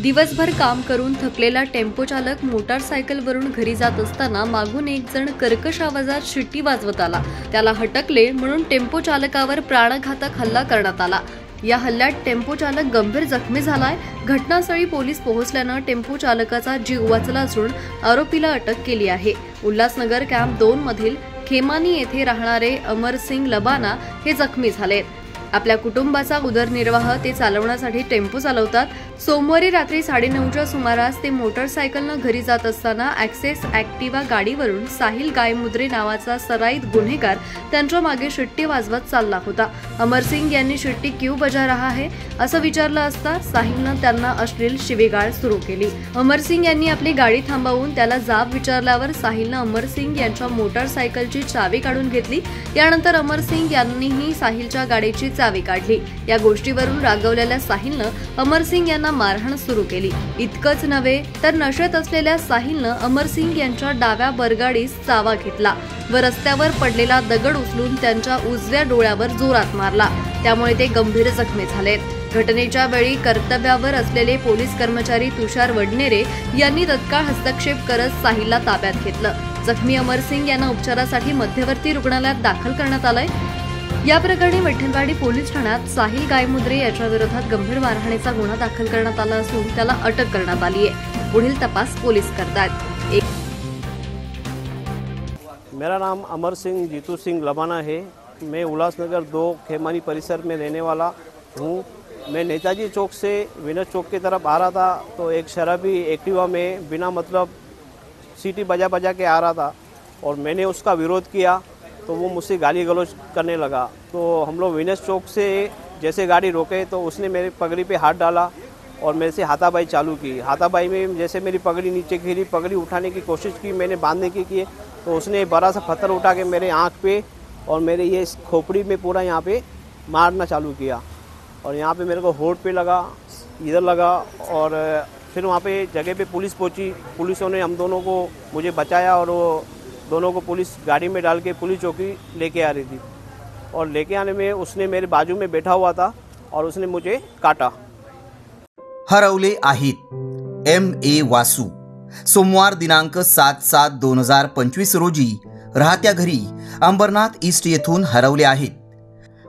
दिवसभर काम करून थकलेला टेम्पो चालक मोटारसायकलवरून घरी जात असताना मागून एक जण कर्कश आवाजात शिट्टी वाजवत आला। त्याला हटकले म्हणून टेम्पो चालकावर प्राणघातक हल्ला करण्यात आला। या हल्ल्यात टेम्पो चालक गंभीर जखमी झालाय। घटनास्थळी पोलीस पोहोचल्यानं टेम्पो चालकाचा जीव वाचला असून आरोपीला अटक केली आहे। उल्हासनगर कॅम्प 2 मधील खेमानी येथे राहणारे अमरसिंग लबाना हे जखमी झाले। आपल्या कुटुंबाचा उदरनिर्वाह ते चालवण्यासाठी टेम्पो चालवतात। सोमवारी रात्री 9:30च्या सुमारास ते मोटारसायकलनं घरी जात असताना ॲक्सेस ॲक्टिवा गाडीवरून साहिल गायमुद्रे नावाचा सराईत गुन्हेगार त्यांच्या मागे शिट्टी वाजवत चालला होता। अमरसिंग यांनी शिट्टी क्यों बजा रहा है असं विचारलं असता साहिलनं त्यांना अश्लील शिवीगाळ सुरू केली। अमरसिंग यांनी आपली गाडी थांबवून त्याला जाब विचारल्यावर साहिलनं अमरसिंग यांच्या मोटारसायकलची चावी काढून घेतली। यानंतर अमरसिंग यांनीही साहिलच्या गाडीची चावी काढली। या गोष्टीवरून रागवलेल्या साहिलनं अमरसिंग यांना मारहाण सुरू केली। इतकंच नव्हे तर नशेत असलेल्या साहिलनं अमरसिंग यांच्या डाव्या बरगाडीस चावा घेतला व रस्त्यावर पडलेला दगड उचलून त्यांच्या उजव्या डोळ्यावर जोरात मारला। त्यामुळे ते गंभीर जखमी झालेत। घटनेच्या वेळी कर्तव्यावर असलेले पोलीस कर्मचारी तुषार वडनेरे यांनी तत्काळ हस्तक्षेप करत साहिलला ताब्यात घेतलं। जखमी अमरसिंग यांना उपचारासाठी मध्यवर्ती रुग्णालयात दाखल करण्यात आलंय। या प्रकरणी विठ्ठलवाडी पोलीस ठाण्यात साहिल गायमुद्रे याच्या विरोधात गंभीर मारहाणीचा गुन्हा दाखल करण्यात आला असून त्याला अटक करण्यात आली आहे। पुढील तपास पोलीस करतायत। मेरा नाम अमर सिंह जीतू सिंह लबाना है। मैं उल्लासनगर 2 खेमानी परिसर में रहने वाला हूँ। मैं नेताजी चौक से विनोद चौक की तरफ आ रहा था तो एक शराबी एक्टिवा में बिना मतलब सीटी बजा बजा के आ रहा था और मैंने उसका विरोध किया तो वो मुझसे गाली गलौज करने लगा। तो हम लोग विनोद चौक से जैसे गाड़ी रोके तो उसने मेरी पगड़ी पे हाथ डाला और मेरे से हाथापाई चालू की। हाथापाई में जैसे मेरी पगड़ी नीचे गिरी, पगड़ी उठाने की कोशिश की, मैंने बांधने की किए तो उसने बड़ा सा पत्थर उठा के मेरे आँख पे और मेरे ये खोपड़ी में पूरा यहाँ पे मारना चालू किया और यहाँ पे मेरे को होठ पे लगा, इधर लगा और फिर वहाँ पे जगह पे पुलिस पहुँची। पुलिसों ने हम दोनों को मुझे बचाया और वो दोनों को पुलिस गाड़ी में डाल के पुलिस चौकी लेके आ रही थी और लेके आने में उसने मेरे बाजू में बैठा हुआ था और उसने मुझे काटा। हरवले आहेत M.A. वासू सोमवार दिनांक 7/7/2025 रोजी राहत्या घरी अंबरनाथ ईस्ट येथून हरवले आहेत।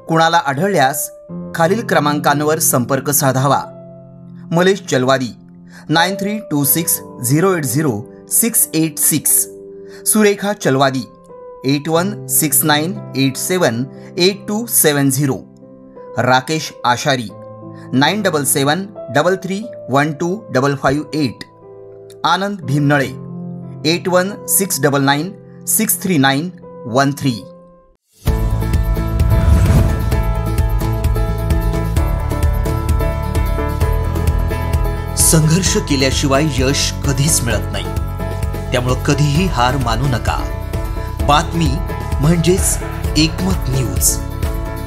कुणाला आढळल्यास खालील क्रमांकांवर संपर्क साधावा। मलेश चलवादी 9326080686, सुरेखा चलवादी 8169878270, राकेश आशारी 9773312558, आनंद भीमनळे 8169963913। संघर्ष केल्याशिवाय यश कधीच मिळत नाही, त्यामुळे कधीही हार मानू नका। बातमी म्हणजेच एकमत न्यूज।